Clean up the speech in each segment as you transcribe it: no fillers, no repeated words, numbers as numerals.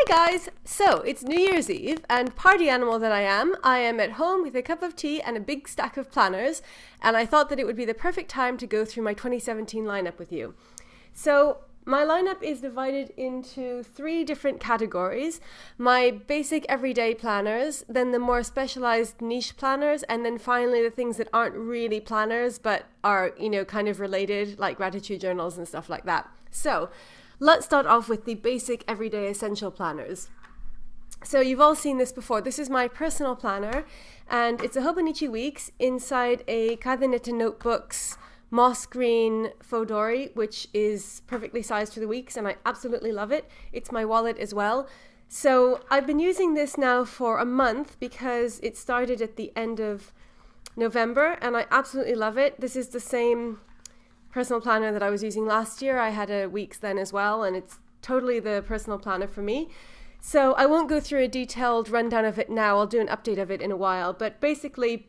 Hi guys! So, it's New Year's Eve, and party animal that I am at home with a cup of tea and a big stack of planners, and I thought that it would be the perfect time to go through my 2017 lineup with you. So, my lineup is divided into 3 different categories. My basic everyday planners, then the more specialized niche planners, and then finally the things that aren't really planners but are, kind of related, like gratitude journals and stuff like that. So, let's start off with the basic everyday essential planners. So you've all seen this before. This is my personal planner, and it's a Hobonichi Weeks inside a Kadeneta Notebooks moss green Fodori, which is perfectly sized for the weeks, and I absolutely love it. It's my wallet as well. So I've been using this now for a month because it started at the end of November, and I absolutely love it. This is the same personal planner that I was using last year. I had a weeks then as well, and it's totally the personal planner for me. So I won't go through a detailed rundown of it now. I'll do an update of it in a while. But basically,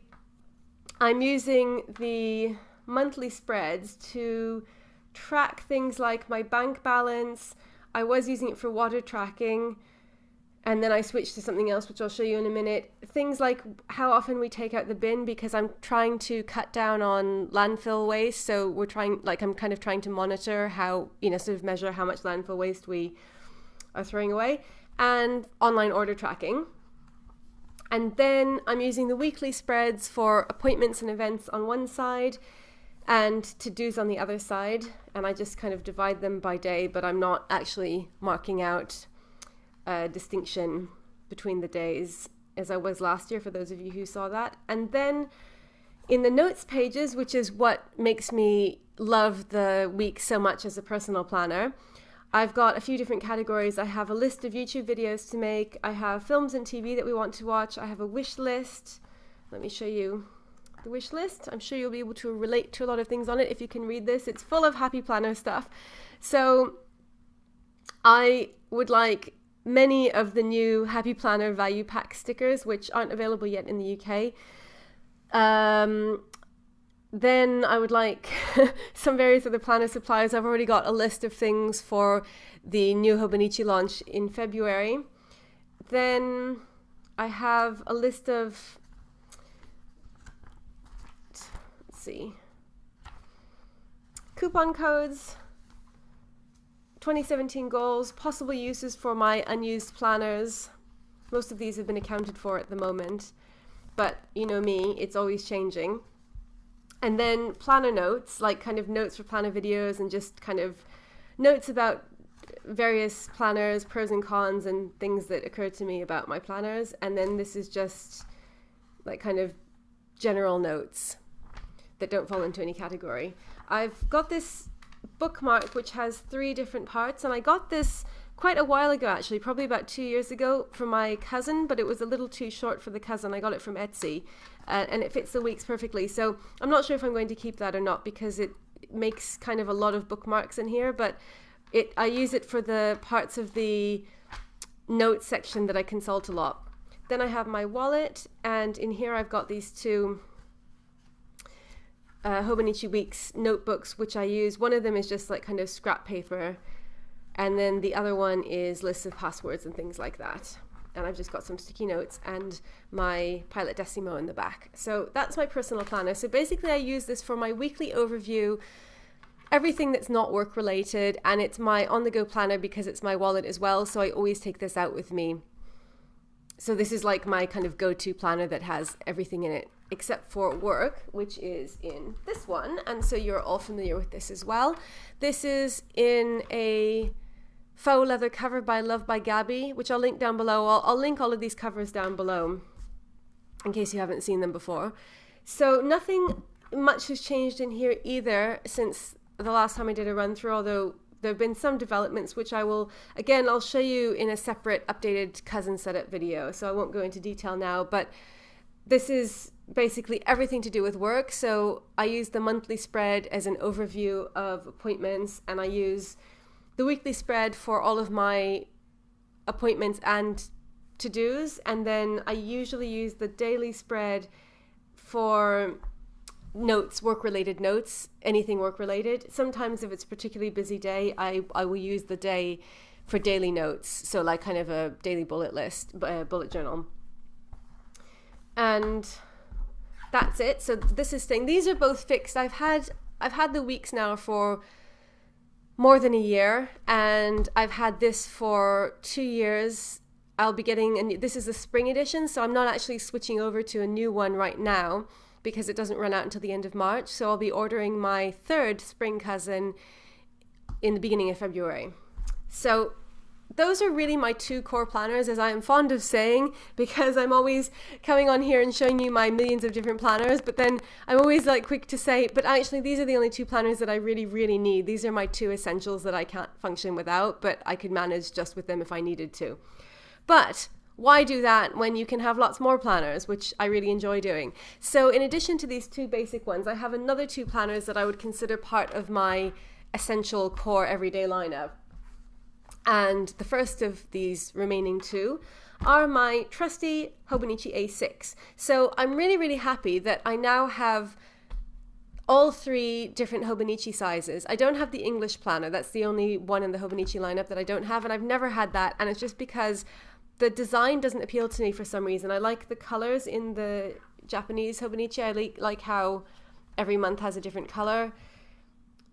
I'm using the monthly spreads to track things like my bank balance. I was using it for water tracking, and then I switched to something else, which I'll show you in a minute. Things like how often we take out the bin, because I'm trying to cut down on landfill waste. So I'm kind of trying to monitor how, sort of measure how much landfill waste we are throwing away, and online order tracking. And then I'm using the weekly spreads for appointments and events on one side and to-dos on the other side. And I just kind of divide them by day, but I'm not actually marking out distinction between the days as I was last year, for those of you who saw that. And then in the notes pages, which is what makes me love the week so much as a personal planner, I've got a few different categories. I have a list of YouTube videos to make. I have films and TV that we want to watch. I have a wish list. Let me show you the wish list. I'm sure you'll be able to relate to a lot of things on it if you can read this. It's full of happy planner stuff. So I would like many of the new Happy Planner Value Pack stickers, which aren't available yet in the UK. Then I would like some various other planner supplies. I've already got a list of things for the new Hobonichi launch in February. Then I have a list of, let's see, coupon codes, 2017 goals, possible uses for my unused planners. Most of these have been accounted for at the moment, but you know me, it's always changing. And then planner notes, like kind of notes for planner videos and just kind of notes about various planners, pros and cons, and things that occur to me about my planners. And then this is just like kind of general notes that don't fall into any category. I've got this bookmark which has 3 different parts, and I got this quite a while ago, actually, probably about 2 years ago, from my cousin, but it was a little too short for the cousin. I got it from Etsy, and it fits the weeks perfectly. So I'm not sure if I'm going to keep that or not, because it makes kind of a lot of bookmarks in here, but I use it for the parts of the notes section that I consult a lot. Then I have my wallet, and in here I've got these 2 Hobonichi Weeks notebooks, which I use. One of them is just like kind of scrap paper, and then the other one is lists of passwords and things like that. And I've just got some sticky notes and my Pilot Decimo in the back. So that's my personal planner. So basically I use this for my weekly overview, everything that's not work related, and it's my on-the-go planner because it's my wallet as well. So I always take this out with me. So this is like my kind of go-to planner that has everything in it except for work, which is in this one. And so you're all familiar with this as well. This is in a faux leather cover by Love by Gabby, which I'll link down below. I'll link all of these covers down below in case you haven't seen them before. So nothing much has changed in here either since the last time I did a run through, although there have been some developments which I'll show you in a separate updated cousin setup video, so I won't go into detail now, but this is basically everything to do with work. So I use the monthly spread as an overview of appointments, and I use the weekly spread for all of my appointments and to-dos, and then I usually use the daily spread for notes, work-related notes, anything work-related. Sometimes if it's a particularly busy day, I will use the day for daily notes. So like kind of a daily bullet list, bullet journal. And that's it. So this is staying. These are both fixed. I've had the weeks now for more than a year, and I've had this for 2 years. I'll be getting, this is the spring edition, so I'm not actually switching over to a new one right now because it doesn't run out until the end of March. So I'll be ordering my third spring cousin in the beginning of February. So those are really my two core planners, as I am fond of saying, because I'm always coming on here and showing you my millions of different planners, but then I'm always like quick to say, but actually these are the only two planners that I really, really need. These are my two essentials that I can't function without, but I could manage just with them if I needed to. But why do that when you can have lots more planners, which I really enjoy doing? So in addition to these two basic ones, I have another two planners that I would consider part of my essential core everyday lineup. And the first of these remaining two are my trusty Hobonichi A6. So I'm really, really happy that I now have all three different Hobonichi sizes. I don't have the English planner. That's the only one in the Hobonichi lineup that I don't have, and I've never had that. And it's just because the design doesn't appeal to me for some reason. I like the colors in the Japanese Hobonichi. I like how every month has a different color,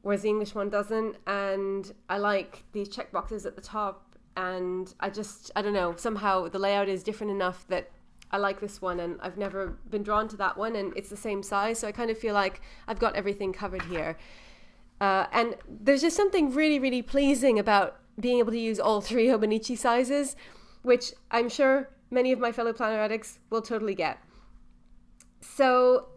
whereas the English one doesn't. And I like these check boxes at the top, and I don't know, somehow the layout is different enough that I like this one, and I've never been drawn to that one, and it's the same size, so I kind of feel like I've got everything covered here. And there's just something really, really pleasing about being able to use all three Hobonichi sizes, which I'm sure many of my fellow planner addicts will totally get. So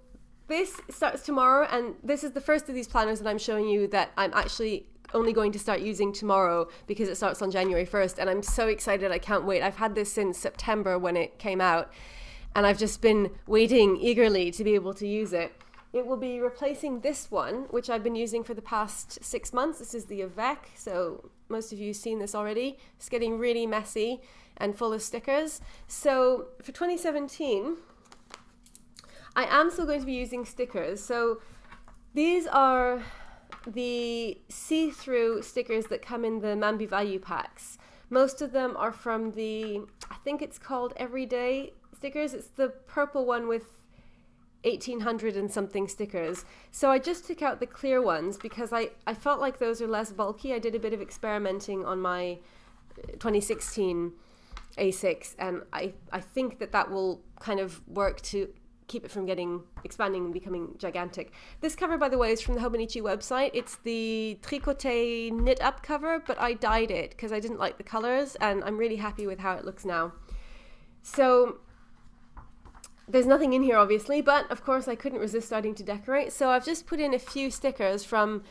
this starts tomorrow, and this is the first of these planners that I'm showing you that I'm actually only going to start using tomorrow because it starts on January 1st, and I'm so excited. I can't wait. I've had this since September when it came out, and I've just been waiting eagerly to be able to use it. It will be replacing this one, which I've been using for the past 6 months. This is the Avec, so most of you have seen this already. It's getting really messy and full of stickers. So for 2017, I am still going to be using stickers. So these are the see-through stickers that come in the Mambi value packs. Most of them are from the, I think it's called Everyday stickers. It's the purple one with 1,800 and something stickers. So I just took out the clear ones because I felt like those are less bulky. I did a bit of experimenting on my 2016 A6, and I think that will kind of work to keep it from expanding and becoming gigantic. This cover, by the way, is from the Hobonichi website. It's the tricoté knit up cover, but I dyed it because I didn't like the colors, and I'm really happy with how it looks now. So there's nothing in here, obviously, but of course I couldn't resist starting to decorate. So I've just put in a few stickers from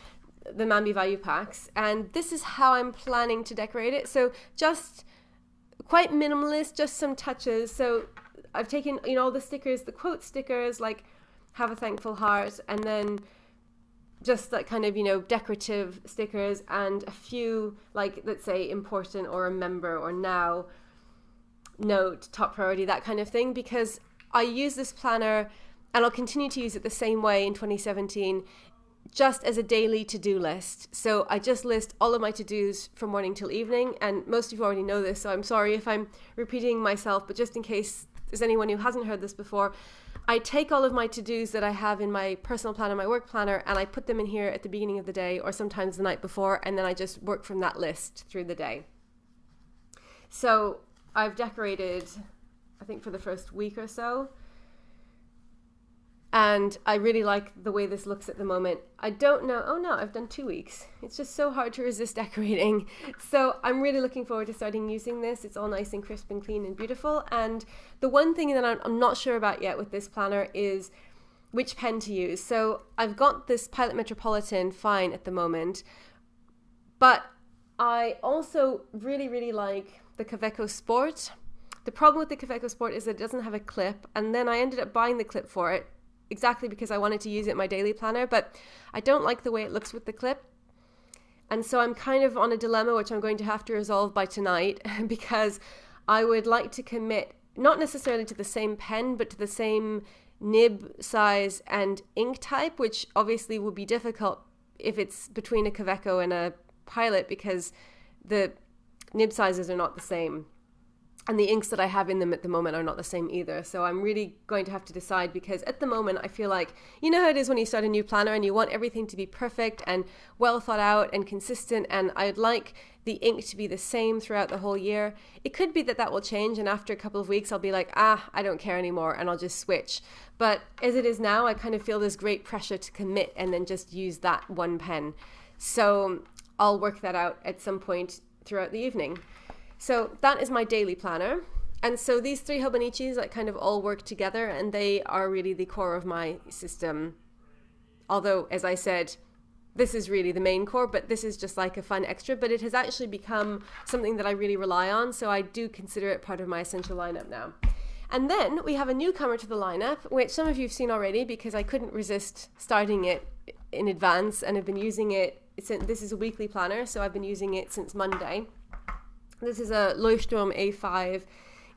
the Mambi value packs, and this is how I'm planning to decorate it. So just quite minimalist, just some touches. So I've taken, all the stickers, the quote stickers, like have a thankful heart, and then just like kind of, decorative stickers, and a few like, let's say, important or remember or now, note, top priority, that kind of thing, because I use this planner, and I'll continue to use it the same way in 2017, just as a daily to-do list. So I just list all of my to-dos from morning till evening, and most of you already know this, so I'm sorry if I'm repeating myself, but just in case there's anyone who hasn't heard this before, I take all of my to-dos that I have in my personal planner, my work planner, and I put them in here at the beginning of the day, or sometimes the night before, and then I just work from that list through the day. So I've decorated, I think, for the first week or so, and I really like the way this looks at the moment. I don't know, oh no, I've done 2 weeks. It's just so hard to resist decorating. So I'm really looking forward to starting using this. It's all nice and crisp and clean and beautiful. And the one thing that I'm not sure about yet with this planner is which pen to use. So I've got this Pilot Metropolitan fine at the moment, but I also really, really like the Kaweco Sport. The problem with the Kaweco Sport is that it doesn't have a clip, and then I ended up buying the clip for it exactly because I wanted to use it in my daily planner, but I don't like the way it looks with the clip. And so I'm kind of on a dilemma, which I'm going to have to resolve by tonight, because I would like to commit not necessarily to the same pen, but to the same nib size and ink type, which obviously would be difficult if it's between a Kaweco and a Pilot, because the nib sizes are not the same. And the inks that I have in them at the moment are not the same either. So I'm really going to have to decide, because at the moment I feel like, you know how it is when you start a new planner and you want everything to be perfect and well thought out and consistent, and I'd like the ink to be the same throughout the whole year. It could be that that will change, and after a couple of weeks I'll be like, I don't care anymore, and I'll just switch. But as it is now, I kind of feel this great pressure to commit and then just use that one pen. So I'll work that out at some point throughout the evening. So that is my daily planner. And so these 3 Hobonichis like kind of all work together, and they are really the core of my system. Although, as I said, this is really the main core, but this is just like a fun extra, but it has actually become something that I really rely on. So I do consider it part of my essential lineup now. And then we have a newcomer to the lineup, which some of you have seen already because I couldn't resist starting it in advance, and have been using it since. This is a weekly planner, so I've been using it since Monday. This is a Leuchtturm A5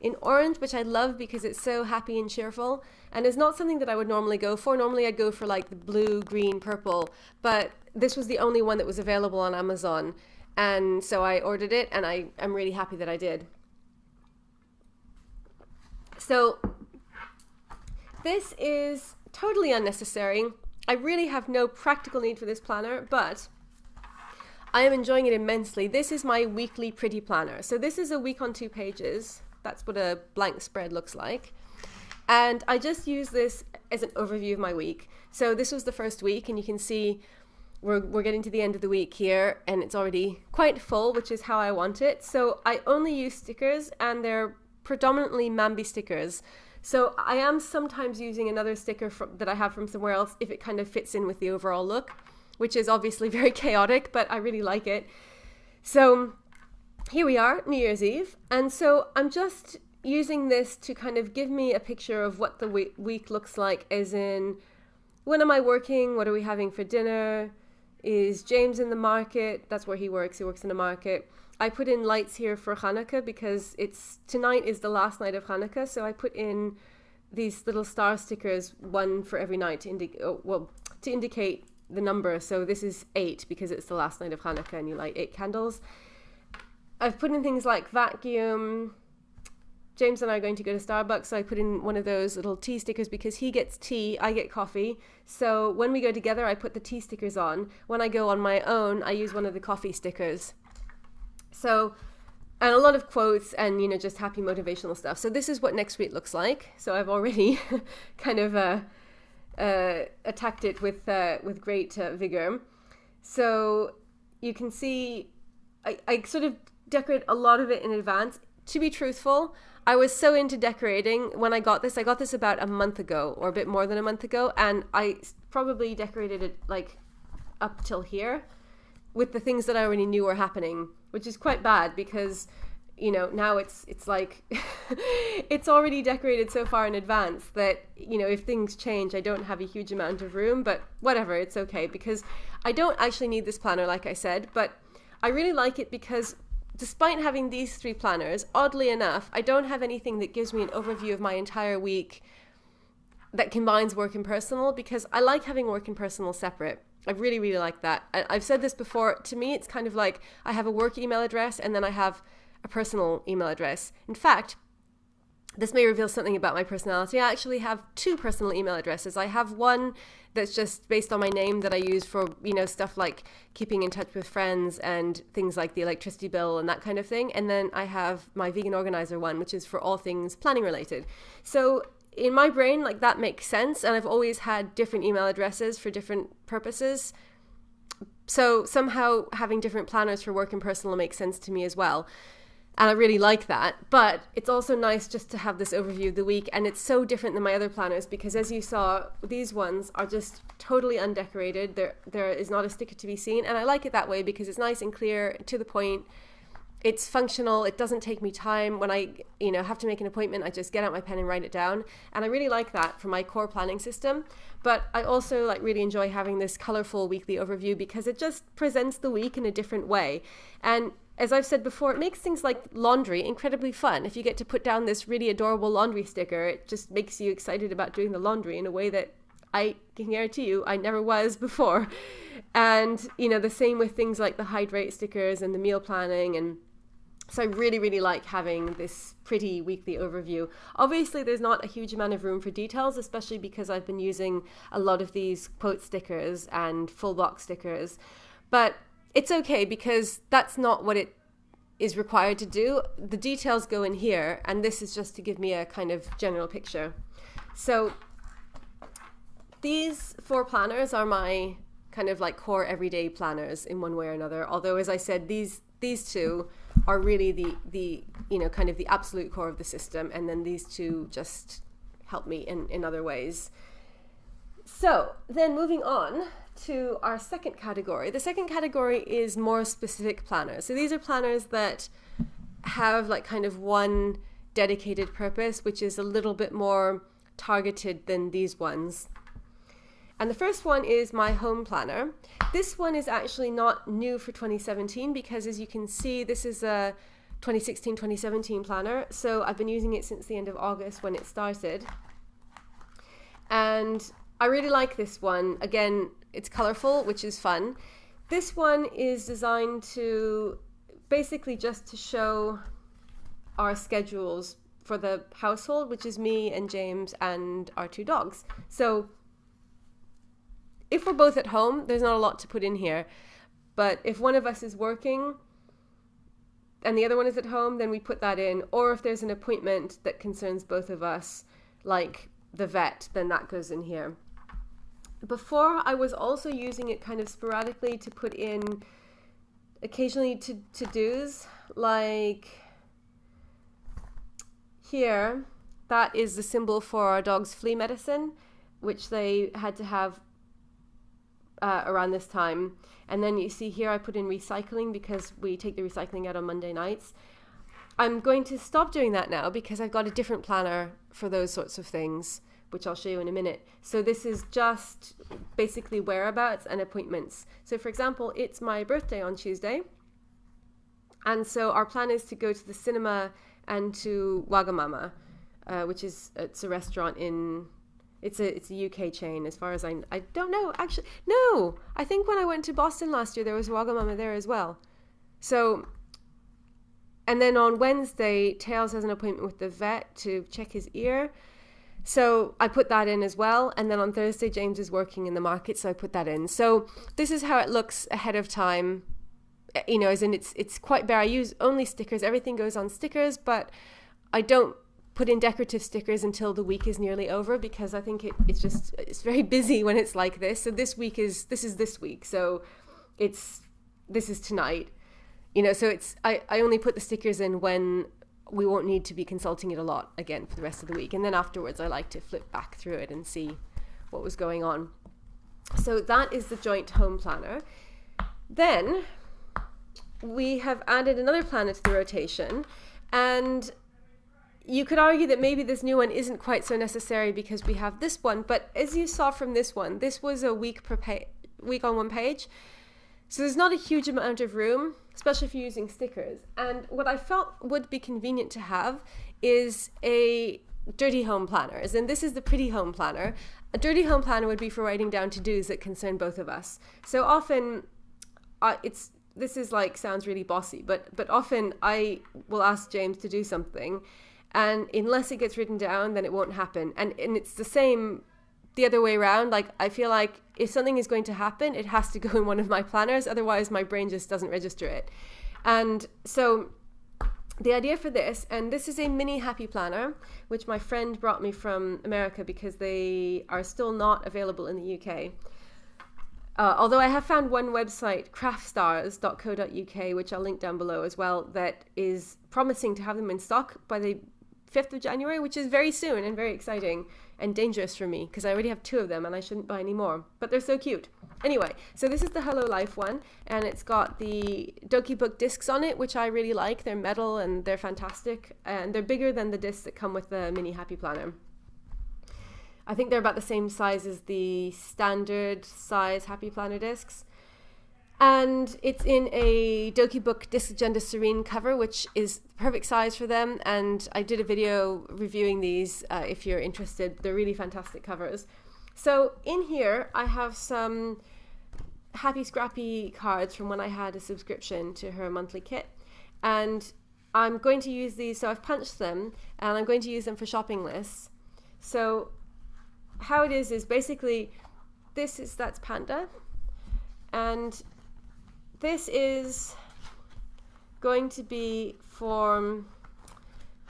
in orange, which I love because it's so happy and cheerful, and it's not something that I would normally go for. Normally I'd go for like the blue, green, purple, but this was the only one that was available on Amazon, and so I ordered it, and I'm really happy that I did. So this is totally unnecessary. I really have no practical need for this planner, but I am enjoying it immensely. This is my weekly pretty planner. So this is a week on 2 pages. That's what a blank spread looks like. And I just use this as an overview of my week. So this was the first week, and you can see we're getting to the end of the week here, and it's already quite full, which is how I want it. So I only use stickers, and they're predominantly Mambi stickers. So I am sometimes using another sticker that I have from somewhere else if it kind of fits in with the overall look, which is obviously very chaotic, but I really like it. So here we are, New Year's Eve. And so I'm just using this to kind of give me a picture of what the week looks like, as in, when am I working? What are we having for dinner? Is James in the market? That's where he works. He works in a market. I put in lights here for Hanukkah because tonight is the last night of Hanukkah. So I put in these little star stickers, one for every night to indicate the number. So this is 8 because it's the last night of Hanukkah and you light 8 candles. I've put in things like vacuum. James and I are going to go to Starbucks, so I put in one of those little tea stickers because he gets tea, I get coffee. So when we go together, I put the tea stickers on. When I go on my own, I use one of the coffee stickers. So, and a lot of quotes and, just happy motivational stuff. So this is what next week looks like. So I've already kind of attacked it with great vigor. So you can see I sort of decorate a lot of it in advance. To be truthful, I was so into decorating when I got this. I got this about a month ago, or a bit more than a month ago, and I probably decorated it like up till here with the things that I already knew were happening, which is quite bad because, now it's like it's already decorated so far in advance that, if things change, I don't have a huge amount of room, but whatever, it's okay because I don't actually need this planner, like I said, but I really like it because despite having these 3 planners, oddly enough, I don't have anything that gives me an overview of my entire week that combines work and personal, because I like having work and personal separate. I really, really like that. I've said this before. To me, it's kind of like I have a work email address and then I have a personal email address. In fact, this may reveal something about my personality. I actually have 2 personal email addresses. I have one that's just based on my name that I use for, stuff like keeping in touch with friends and things like the electricity bill and that kind of thing. And then I have my vegan organizer one, which is for all things planning related. So in my brain, like, that makes sense. And I've always had different email addresses for different purposes. So somehow having different planners for work and personal makes sense to me as well. And I really like that, but it's also nice just to have this overview of the week. And it's so different than my other planners because, as you saw, these ones are just totally undecorated. There is not a sticker to be seen. And I like it that way because it's nice and clear, to the point. It's functional. It doesn't take me time. When I, have to make an appointment, I just get out my pen and write it down. And I really like that for my core planning system. But I also really enjoy having this colorful weekly overview because it just presents the week in a different way. And as I've said before, it makes things like laundry incredibly fun. If you get to put down this really adorable laundry sticker, it just makes you excited about doing the laundry in a way that I can guarantee you I never was before. And, the same with things like the hydrate stickers and the meal planning and So I really, really like having this pretty weekly overview. Obviously, there's not a huge amount of room for details, especially because I've been using a lot of these quote stickers and full box stickers. But it's okay because that's not what it is required to do. The details go in here, and this is just to give me a kind of general picture. So these 4 planners are my kind of like core everyday planners in one way or another. Although, as I said, these 2 are really the kind of the absolute core of the system, and then these 2 just help me in other ways. So then moving on to our second category. The second category is more specific planners. So these are planners that have like kind of one dedicated purpose, which is a little bit more targeted than these ones. And the first one is my home planner. This one is actually not new for 2017 because, as you can see, this is a 2016-2017 planner. So I've been using it since the end of August when it started. And I really like this one. Again, it's colorful, which is fun. This one is designed to basically just to show our schedules for the household, which is me and James and our 2 dogs. So if we're both at home, there's not a lot to put in here. But if one of us is working and the other one is at home, then we put that in. Or if there's an appointment that concerns both of us, like the vet, then that goes in here. Before, I was also using it kind of sporadically to put in occasionally to-dos, like here, that is the symbol for our dog's flea medicine, which they had to have around this time. And then you see here I put in recycling because we take the recycling out on Monday nights. I'm going to stop doing that now because I've got a different planner for those sorts of things, which I'll show you in a minute. So this is just basically whereabouts and appointments. So for example, it's my birthday on Tuesday. And so our plan is to go to the cinema and to Wagamama, which is, it's a restaurant in, it's a UK chain as far as I don't know, actually. No, I think when I went to Boston last year, there was Wagamama there as well. So, and then on Wednesday, Tails has an appointment with the vet to check his ear. So I put that in as well. And then on Thursday, James is working in the market, so I put that in. So this is how it looks ahead of time. You know, as in it's quite bare. I use only stickers. Everything goes on stickers, but I don't put in decorative stickers until the week is nearly over because I think it's very busy when it's like this. So this is this week. So this is tonight. You know, so I only put the stickers in when we won't need to be consulting it a lot again for the rest of the week. And then afterwards, I like to flip back through it and see what was going on. So that is the joint home planner. Then we have added another planner to the rotation, and you could argue that maybe this new one isn't quite so necessary because we have this one, but as you saw from this one, this was a week on one page. So there's not a huge amount of room, especially if you're using stickers. And what I felt would be convenient to have is a dirty home planner, as in this is the pretty home planner. A dirty home planner would be for writing down to-dos that concern both of us. So often this is like sounds really bossy, but often I will ask James to do something, and unless it gets written down, then it won't happen. And it's the same the other way around. Like I feel like if something is going to happen, it has to go in one of my planners, otherwise my brain just doesn't register it. And so the idea for this, and this is a mini happy planner, which my friend brought me from America because they are still not available in the UK. Although I have found one website, craftstars.co.uk, which I'll link down below as well, that is promising to have them in stock by the 5th of January, which is very soon and very exciting and dangerous for me because I already have 2 of them and I shouldn't buy any more. But they're so cute. Anyway, so this is the Hello Life one, and it's got the Doki Book discs on it, which I really like. They're metal and they're fantastic, and they're bigger than the discs that come with the mini happy planner. I think they're about the same size as the standard size Happy Planner discs. And it's in a Doki Book Disc Agenda Serene cover, which is the perfect size for them. And I did a video reviewing these if you're interested. They're really fantastic covers. So in here, I have some Happy Scrappy cards from when I had a subscription to her monthly kit. And I'm going to use these, so I've punched them, and I'm going to use them for shopping lists. So how it is basically, that's Panda, and this is going to be for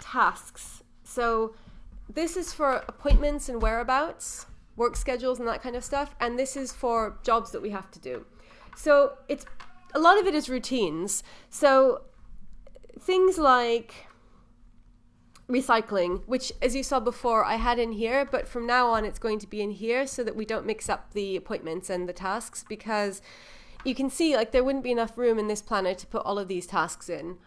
tasks. So this is for appointments and whereabouts, work schedules and that kind of stuff, and this is for jobs that we have to do. So it's a lot of it is routines. So things like recycling, which as you saw before I had in here, but from now on it's going to be in here so that we don't mix up the appointments and the tasks, because you can see like there wouldn't be enough room in this planner to put all of these tasks in,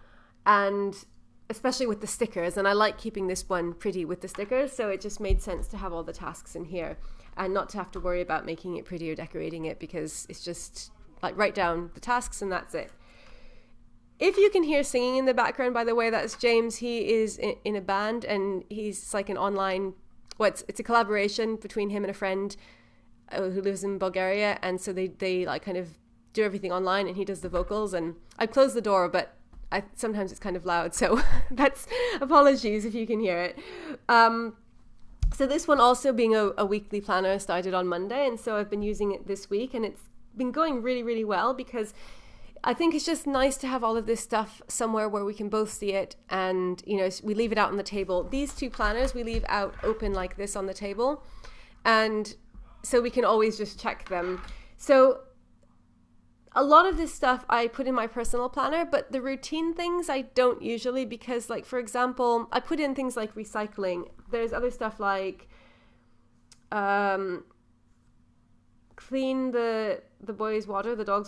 and especially with the stickers, and I like keeping this one pretty with the stickers, so it just made sense to have all the tasks in here and not to have to worry about making it pretty or decorating it, because it's just like write down the tasks and that's it. If you can hear singing in the background, by the way, that's James. He is in a band, and he's like an online, it's a collaboration between him and a friend who lives in Bulgaria, and so they like kind of do everything online, and he does the vocals. And I closed the door, but sometimes it's kind of loud, so that's apologies if you can hear it. So this one also being a weekly planner started on Monday, and so I've been using it this week, and it's been going really, really well, because I think it's just nice to have all of this stuff somewhere where we can both see it, and we leave it out on the table. These two planners we leave out open like this on the table, and so we can always just check them. So a lot of this stuff I put in my personal planner, but the routine things I don't usually, because like, for example, I put in things like recycling. There's other stuff like clean the dog's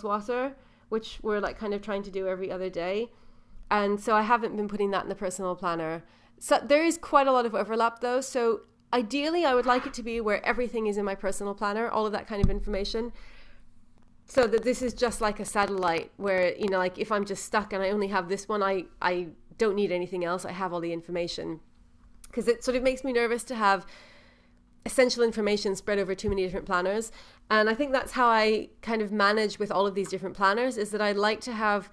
water, which we're like kind of trying to do every other day. And so I haven't been putting that in the personal planner. So there is quite a lot of overlap though. So ideally I would like it to be where everything is in my personal planner, all of that kind of information. So that this is just like a satellite where, like if I'm just stuck and I only have this one, I don't need anything else. I have all the information, because it sort of makes me nervous to have essential information spread over too many different planners. And I think that's how I kind of manage with all of these different planners, is that I like to have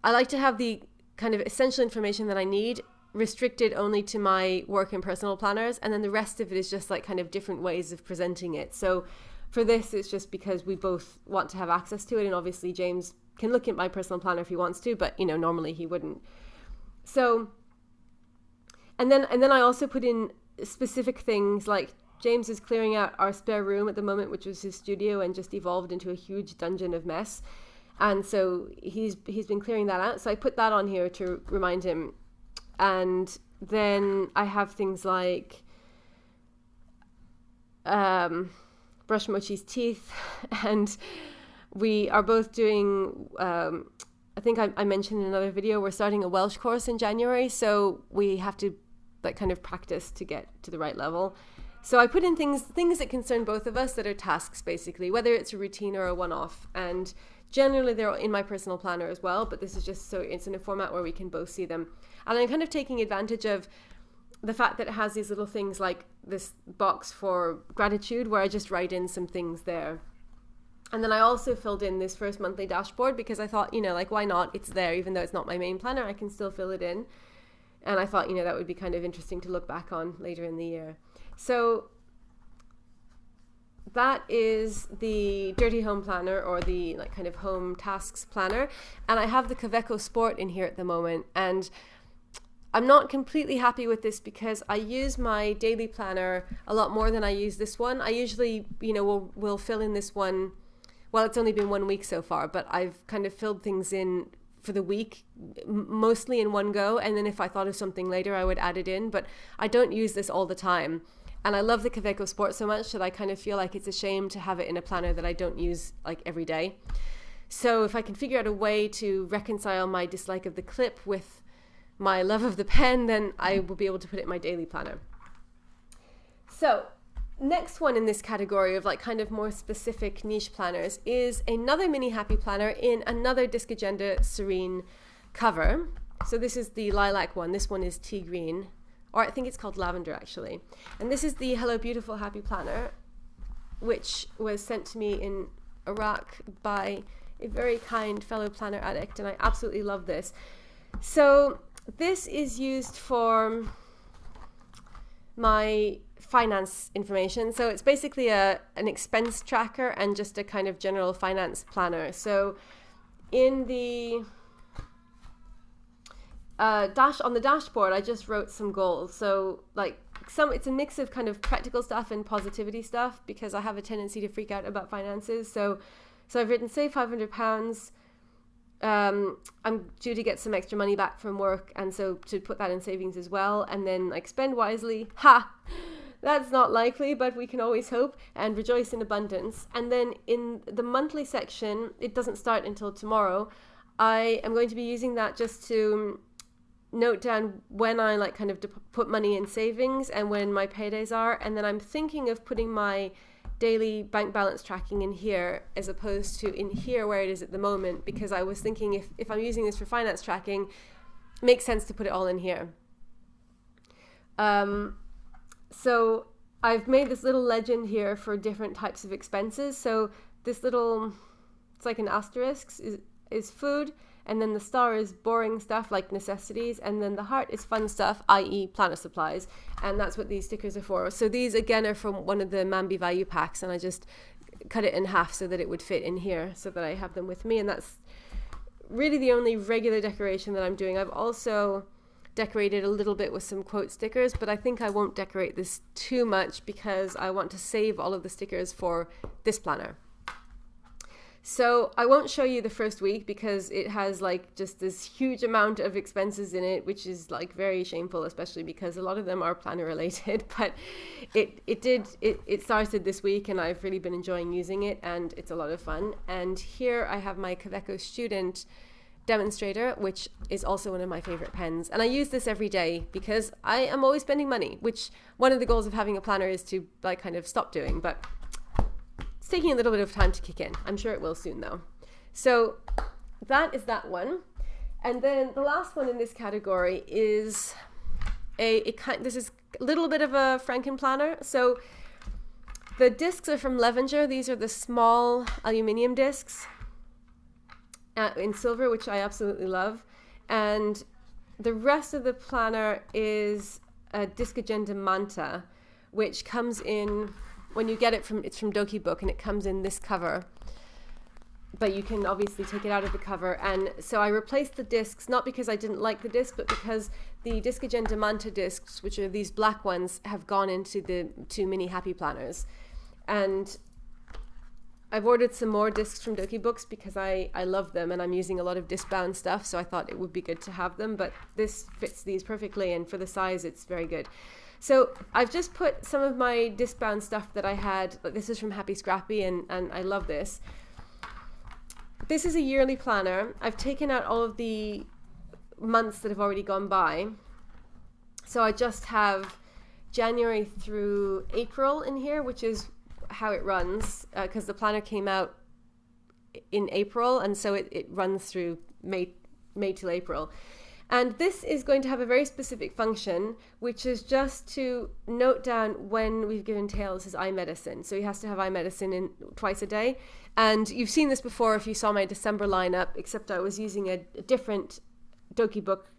the kind of essential information that I need restricted only to my work and personal planners, and then the rest of it is just like kind of different ways of presenting it. So for this, it's just because we both want to have access to it, and obviously James can look at my personal planner if he wants to, but normally he wouldn't. So and then I also put in specific things, like James is clearing out our spare room at the moment, which was his studio and just evolved into a huge dungeon of mess, and so he's been clearing that out, so I put that on here to remind him. And then I have things like brush Mochi's teeth, and we are both doing I think I mentioned in another video, we're starting a Welsh course in January, so we have to like kind of practice to get to the right level. So I put in things that concern both of us, that are tasks basically, whether it's a routine or a one-off, and generally they're in my personal planner as well, but this is just so it's in a format where we can both see them. And I'm kind of taking advantage of the fact that it has these little things like this box for gratitude, where I just write in some things there. And then I also filled in this first monthly dashboard, because I thought, like, why not? It's there, even though it's not my main planner, I can still fill it in. And I thought, that would be kind of interesting to look back on later in the year. So that is the Dirty Home Planner, or the like kind of home tasks planner. And I have the Kaveco Sport in here at the moment. And I'm not completely happy with this, because I use my daily planner a lot more than I use this one. I usually, will fill in this one. Well, it's only been 1 week so far, but I've kind of filled things in for the week, mostly in one go. And then if I thought of something later, I would add it in. But I don't use this all the time. And I love the Kaveco Sport so much that I kind of feel like it's a shame to have it in a planner that I don't use like every day. So if I can figure out a way to reconcile my dislike of the clip with my love of the pen, then I will be able to put it in my daily planner. So next one in this category of like kind of more specific niche planners is another mini happy planner in another Disc Agenda Serene cover. So this is the lilac one. This one is tea green, or I think it's called lavender actually. And this is the Hello Beautiful Happy Planner, which was sent to me in Iraq by a very kind fellow planner addict, and I absolutely love this. So this is used for my finance information. So it's basically an expense tracker and just a kind of general finance planner. So in the on the dashboard, I just wrote some goals. So like it's a mix of kind of practical stuff and positivity stuff, because I have a tendency to freak out about finances. So I've written save £500. I'm due to get some extra money back from work, and so to put that in savings as well. And then like spend wisely. That's not likely, but we can always hope, and rejoice in abundance. And then in the monthly section, it doesn't start until tomorrow. I am going to be using that just to note down when I like kind of put money in savings and when my paydays are. And then I'm thinking of putting my daily bank balance tracking in here as opposed to in here where it is at the moment, because I was thinking if I'm using this for finance tracking, it makes sense to put it all in here. So I've made this little legend here for different types of expenses. So this little, it's like an asterisk, is food, and then the star is boring stuff like necessities, and then the heart is fun stuff, i.e. planner supplies, and that's what these stickers are for. So these again are from one of the Mambi value packs, and I just cut it in half so that it would fit in here so that I have them with me, and that's really the only regular decoration that I'm doing. I've also decorated a little bit with some quote stickers, but I think I won't decorate this too much because I want to save all of the stickers for this planner. So I won't show you the first week because it has like just this huge amount of expenses in it, which is like very shameful, especially because a lot of them are planner related. But it started this week, and I've really been enjoying using it, and it's a lot of fun. And here I have my Kaweco Student demonstrator, which is also one of my favorite pens, and I use this every day because I am always spending money, which one of the goals of having a planner is to like kind of stop doing, but it's taking a little bit of time to kick in. I'm sure it will soon though. So that is that one. And then the last one in this category is this is a little bit of a Franken planner. So the discs are from Levenger. These are the small aluminium discs in silver, which I absolutely love. And the rest of the planner is a Disc Agenda Manta, which comes in, when you get it it's from Doki Book, and it comes in this cover, but you can obviously take it out of the cover. And so I replaced the discs, not because I didn't like the disc, but because the Disc Agenda Manta discs, which are these black ones, have gone into the 2 mini happy planners. And I've ordered some more discs from Doki Books because I love them, and I'm using a lot of disc bound stuff, so I thought it would be good to have them, but this fits these perfectly, and for the size it's very good. So I've just put some of my disc bound stuff that I had, this is from Happy Scrappy, and I love this. This is a yearly planner. I've taken out all of the months that have already gone by, so I just have January through April in here, which is how it runs, because the planner came out in April, and so it runs through May till April. And this is going to have a very specific function, which is just to note down when we've given Tails his eye medicine. So he has to have eye medicine in twice a day. And you've seen this before if you saw my December lineup, except I was using a different Doki Book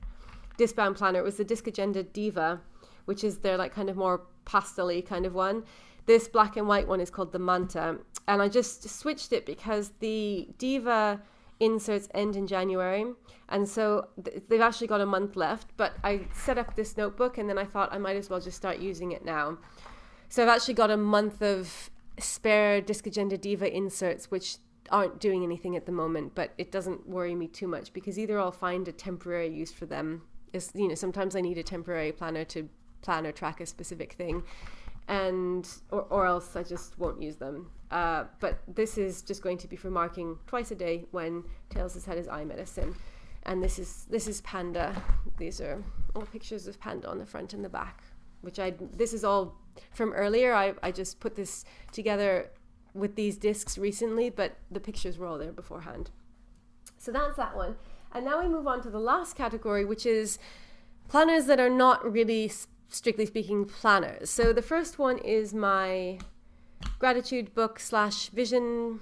disc-bound planner. It was the Disc Agenda Diva, which is their like kind of more pastel-y kind of one. This black and white one is called the Manta, and I just switched it because the Diva inserts end in January, and so they've actually got a month left, but I set up this notebook and then I thought I might as well just start using it now. So I've actually got a month of spare Disc Agenda Diva inserts, which aren't doing anything at the moment, but it doesn't worry me too much because either I'll find a temporary use for them. Sometimes I need a temporary planner to plan or track a specific thing, and or else I just won't use them. But this is just going to be for marking twice a day when Tails has had his eye medicine. And this is Panda. These are all pictures of Panda on the front and the back, this is all from earlier. I just put this together with these discs recently, but the pictures were all there beforehand. So that's that one. And now we move on to the last category, which is planners that are not really strictly speaking planners. So the first one is my gratitude book / vision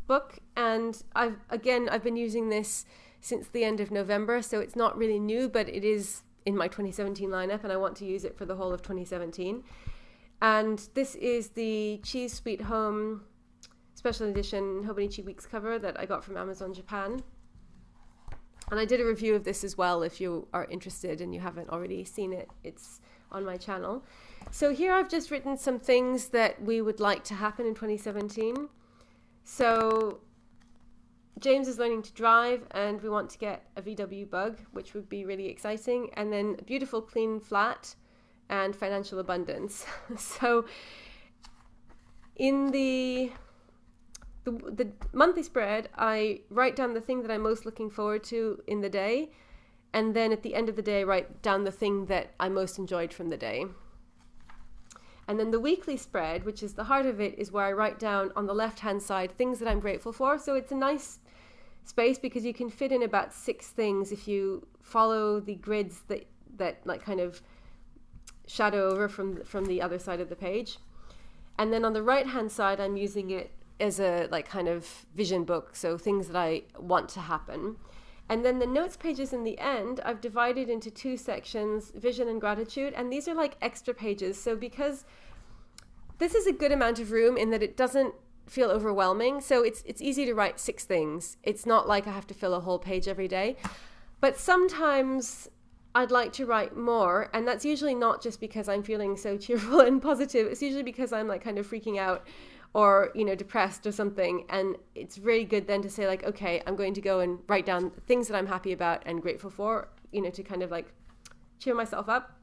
book, and I've been using this since the end of November, so it's not really new, but it is in my 2017 lineup, and I want to use it for the whole of 2017. And this is the Cheese Sweet Home special edition Hobonichi Weeks cover that I got from Amazon Japan. And I did a review of this as well. If you are interested and you haven't already seen it, it's on my channel. So here I've just written some things that we would like to happen in 2017. So James is learning to drive, and we want to get a VW Bug, which would be really exciting, and then a beautiful clean flat and financial abundance. So in the monthly spread, I write down the thing that I'm most looking forward to in the day, and then at the end of the day write down the thing that I most enjoyed from the day. And then the weekly spread, which is the heart of it, is where I write down on the left hand side things that I'm grateful for. So it's a nice space because you can fit in about 6 things if you follow the grids that like kind of shadow over from the other side of the page. And then on the right hand side, I'm using it as a like kind of vision book, so things that I want to happen. And then the notes pages in the end, I've divided into 2 sections, vision and gratitude, and these are like extra pages. So because this is a good amount of room in that it doesn't feel overwhelming, so it's easy to write 6 things. It's not like I have to fill a whole page every day, but sometimes I'd like to write more, and that's usually not just because I'm feeling so cheerful and positive. It's usually because I'm like kind of freaking out or, you know, depressed or something. And it's really good then to say like, okay, I'm going to go and write down things that I'm happy about and grateful for, you know, to kind of like cheer myself up.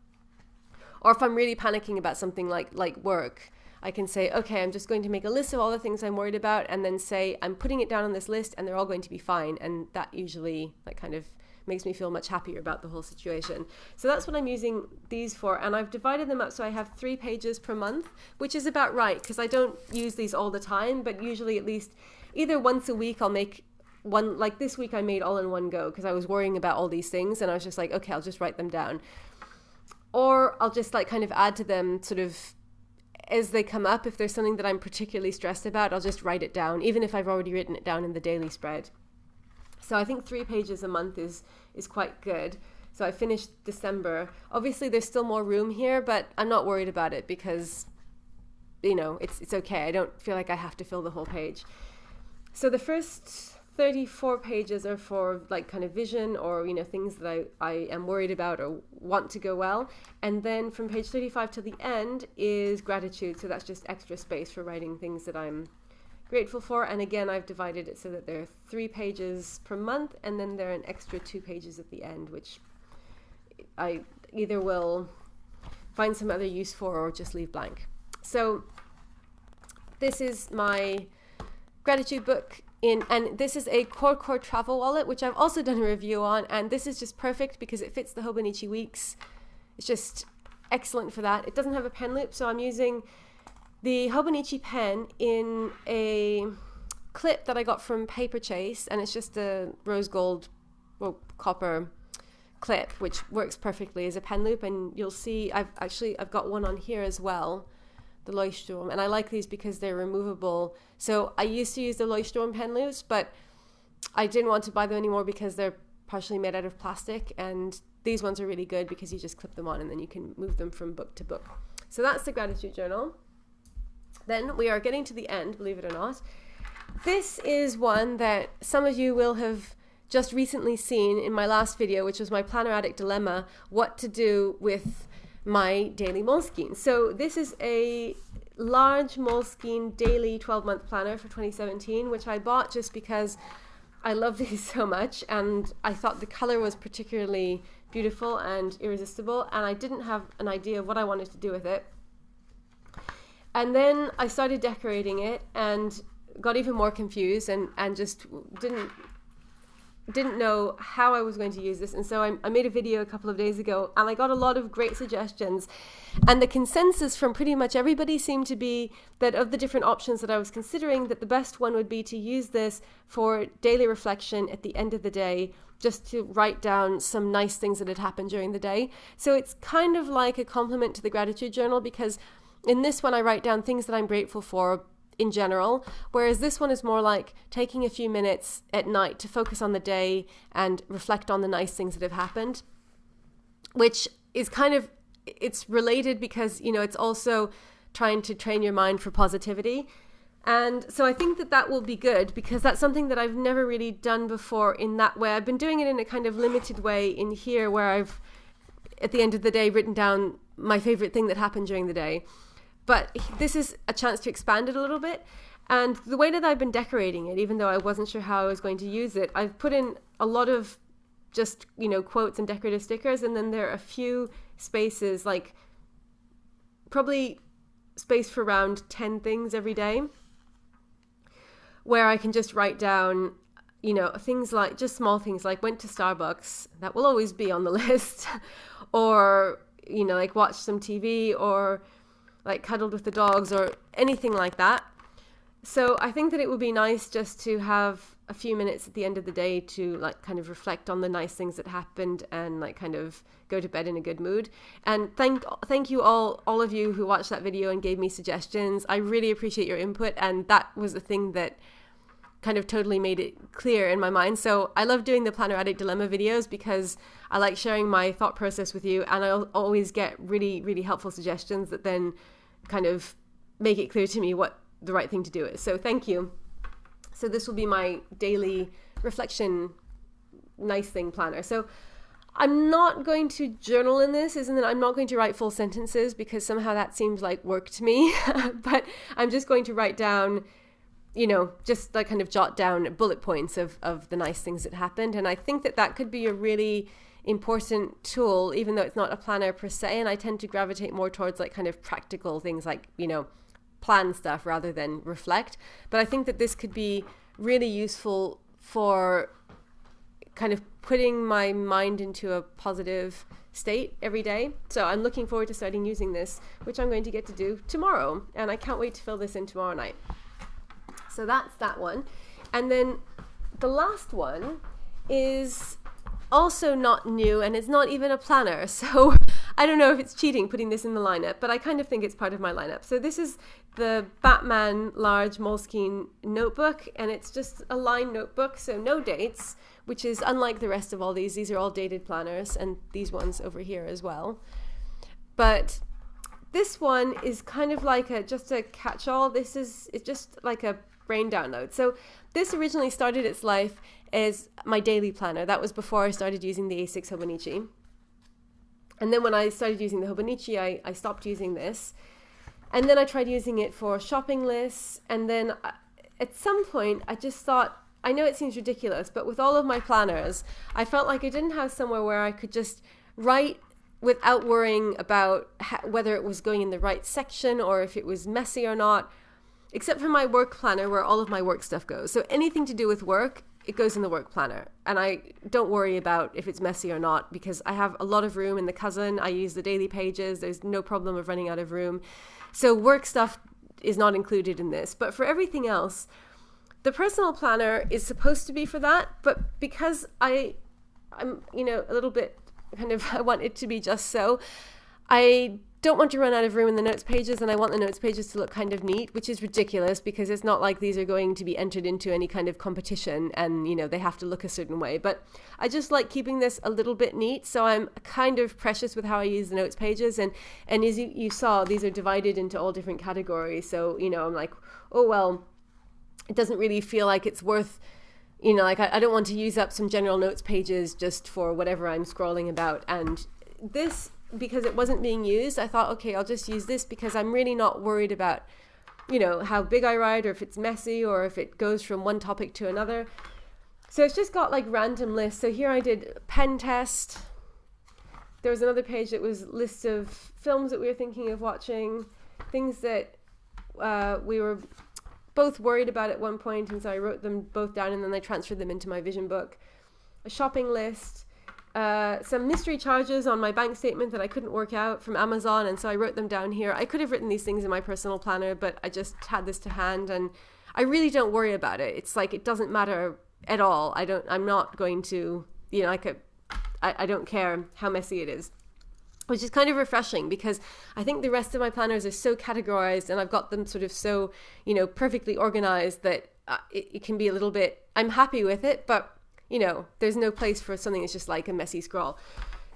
Or if I'm really panicking about something like work, I can say, okay, I'm just going to make a list of all the things I'm worried about, and then say, I'm putting it down on this list and they're all going to be fine. And that usually like kind of makes me feel much happier about the whole situation. So that's what I'm using these for. And I've divided them up so I have 3 pages per month, which is about right because I don't use these all the time, but usually at least either once a week I'll make one. Like this week I made all in one go because I was worrying about all these things, and I was just like, okay, I'll just write them down. Or I'll just like kind of add to them sort of as they come up. If there's something that I'm particularly stressed about, I'll just write it down, even if I've already written it down in the daily spread. So I think 3 pages a month is quite good. So I finished December. Obviously there's still more room here, but I'm not worried about it because, you know, it's okay. I don't feel like I have to fill the whole page. So the first 34 pages are for like kind of vision or, you know, things that I am worried about or want to go well. And then from page 35 to the end is gratitude. So that's just extra space for writing things that I'm grateful for. And again, I've divided it so that there are 3 pages per month, and then there are an extra 2 pages at the end, which I either will find some other use for or just leave blank. So this is my gratitude book and this is a Core travel wallet, which I've also done a review on, and this is just perfect because it fits the Hobonichi Weeks. It's just excellent for that. It doesn't have a pen loop, so I'm using the Hobonichi pen in a clip that I got from Paper Chase, and it's just a rose gold or copper clip, which works perfectly as a pen loop. And you'll see I've got one on here as well, the Leuchtturm, and I like these because they're removable. So I used to use the Leuchtturm pen loops, but I didn't want to buy them anymore because they're partially made out of plastic, and these ones are really good because you just clip them on and then you can move them from book to book. So that's the gratitude journal. Then we are getting to the end, believe it or not. This is one that some of you will have just recently seen in my last video, which was my planner addict dilemma, what to do with my daily Moleskine. So this is a large Moleskine daily 12-month planner for 2017, which I bought just because I love these so much, and I thought the color was particularly beautiful and irresistible, and I didn't have an idea of what I wanted to do with it. And then I started decorating it and got even more confused and just didn't know how I was going to use this. And so I made a video a couple of days ago, and I got a lot of great suggestions. And the consensus from pretty much everybody seemed to be that of the different options that I was considering, that the best one would be to use this for daily reflection at the end of the day, just to write down some nice things that had happened during the day. So it's kind of like a complement to the gratitude journal, because in this one I write down things that I'm grateful for in general, whereas this one is more like taking a few minutes at night to focus on the day and reflect on the nice things that have happened, which is kind of, it's related because, you know, it's also trying to train your mind for positivity. And so I think that that will be good because that's something that I've never really done before in that way. I've been doing it in a kind of limited way in here where I've, at the end of the day, written down my favorite thing that happened during the day. But this is a chance to expand it a little bit. And the way that I've been decorating it, even though I wasn't sure how I was going to use it, I've put in a lot of just, you know, quotes and decorative stickers. And then there are a few spaces, like probably space for around 10 things every day, where I can just write down, you know, things like, just small things like went to Starbucks, that will always be on the list, or, you know, like watched some TV, or like cuddled with the dogs, or anything like that. So I think that it would be nice just to have a few minutes at the end of the day to like kind of reflect on the nice things that happened and like kind of go to bed in a good mood. And thank you all of you who watched that video and gave me suggestions. I really appreciate your input, and that was the thing that kind of totally made it clear in my mind. So I love doing the Planner Addict Dilemma videos because I like sharing my thought process with you, and I always get really, really helpful suggestions that then kind of make it clear to me what the right thing to do is. So thank you. So this will be my daily reflection nice thing planner. So I'm not going to journal in this, isn't it? I'm not going to write full sentences because somehow that seems like work to me, but I'm just going to write down, you know, just like kind of jot down bullet points of the nice things that happened. And I think that that could be a really important tool, even though it's not a planner per se. And I tend to gravitate more towards like kind of practical things like, you know, plan stuff rather than reflect. But I think that this could be really useful for kind of putting my mind into a positive state every day. So I'm looking forward to starting using this, which I'm going to get to do tomorrow. And I can't wait to fill this in tomorrow night. So that's that one. And then the last one is also not new, and it's not even a planner. So I don't know if it's cheating putting this in the lineup, but I kind of think it's part of my lineup. So this is the Batman large Moleskine notebook, and it's just a line notebook, so no dates, which is unlike the rest of all these. These are all dated planners, and these ones over here as well. But this one is kind of like just a catch-all. It's just like a brain download. So this originally started its life as my daily planner. That was before I started using the A6 Hobonichi. And then when I started using the Hobonichi, I stopped using this. And then I tried using it for shopping lists. And then at some point, I just thought, I know it seems ridiculous, but with all of my planners, I felt like I didn't have somewhere where I could just write without worrying about whether it was going in the right section or if it was messy or not, except for my work planner where all of my work stuff goes. So anything to do with work, it goes in the work planner. And I don't worry about if it's messy or not because I have a lot of room in the cousin. I use the daily pages. There's no problem of running out of room. So work stuff is not included in this. But for everything else, the personal planner is supposed to be for that. But because I'm, you know, a little bit kind of, I want it to be just so, I don't want to run out of room in the notes pages, and I want the notes pages to look kind of neat, which is ridiculous because it's not like these are going to be entered into any kind of competition and, you know, they have to look a certain way. But I just like keeping this a little bit neat, so I'm kind of precious with how I use the notes pages. And as you saw, these are divided into all different categories. So, you know, I'm like, oh, well, it doesn't really feel like it's worth, you know, like I don't want to use up some general notes pages just for whatever I'm scrolling about. And this, because it wasn't being used, I thought, okay, I'll just use this because I'm really not worried about, you know, how big I write or if it's messy or if it goes from one topic to another. So it's just got like random lists. So here I did pen test. There was another page that was lists of films that we were thinking of watching, things that we were both worried about at one point, and so I wrote them both down and then I transferred them into my vision book. A shopping list. Some mystery charges on my bank statement that I couldn't work out from Amazon, and so I wrote them down here. I could have written these things in my personal planner, but I just had this to hand, and I really don't worry about it. It's like it doesn't matter at all. I'm not going to, you know, I don't care how messy it is. which is kind of refreshing because I think the rest of my planners are so categorized and I've got them sort of so, perfectly organized that it can be a little bit, I'm happy with it, but, there's no place for something that's just like a messy scroll.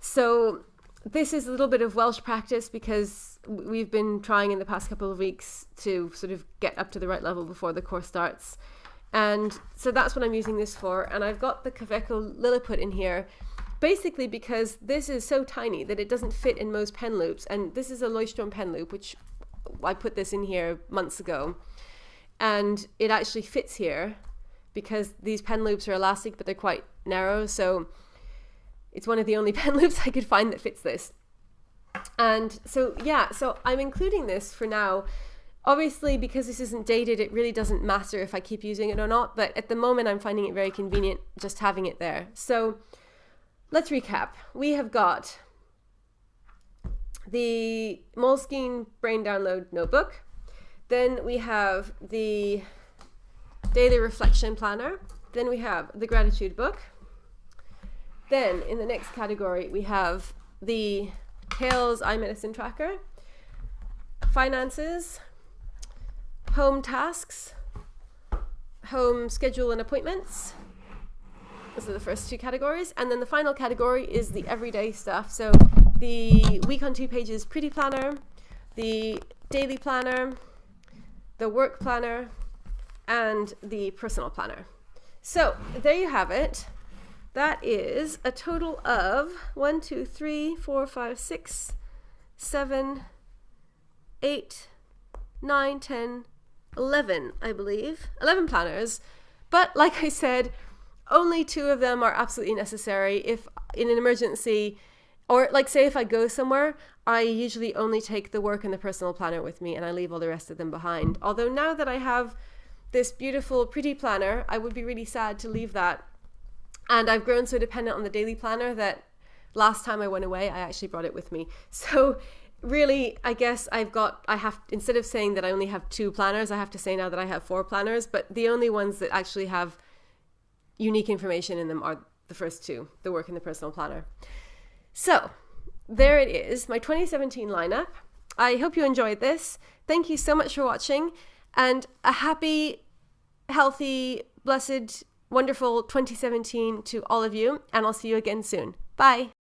So this is a little bit of Welsh practice because we've been trying in the past couple of weeks to sort of get up to the right level before the course starts. And so that's what I'm using this for. And I've got the Kaweco Lilliput in here basically because this is so tiny that it doesn't fit in most pen loops. And this is a Leuchtturm pen loop, which I put this in here months ago. And it actually fits here because these pen loops are elastic, but they're quite narrow. So it's one of the only pen loops I could find that fits this. And so, so I'm including this for now. Obviously, because this isn't dated, it really doesn't matter if I keep using it or not. But at the moment, I'm finding it very convenient just having it there. So let's recap. We have got the Moleskine Brain Download Notebook. Then we have the Daily Reflection Planner. Then we have the Gratitude Book. Then in the next category, we have the Hales iMedicine Tracker, Finances, Home Tasks, Home Schedule and Appointments. Those are the first two categories. And then the final category is the everyday stuff. So the Week on 2 Pages Pretty Planner, the Daily Planner, the Work Planner, and the Personal Planner. So there you have it. That is a total of 1, 2, 3, 4, 5, 6, 7, 8, 9, 10, 11, I believe. 11 planners. But like I said, only 2 of them are absolutely necessary. If in an emergency, or like say if I go somewhere, I usually only take the work and the personal planner with me and I leave all the rest of them behind. Although now that I have this beautiful, pretty planner, I would be really sad to leave that. And I've grown so dependent on the daily planner that last time I went away, I actually brought it with me. So really, I guess instead of saying that I only have 2 planners, I have to say now that I have 4 planners, but the only ones that actually have unique information in them are the first 2, the work and the personal planner. So there it is, my 2017 lineup. I hope you enjoyed this. Thank you so much for watching, and a happy, healthy, blessed, wonderful 2017 to all of you, and I'll see you again soon. Bye.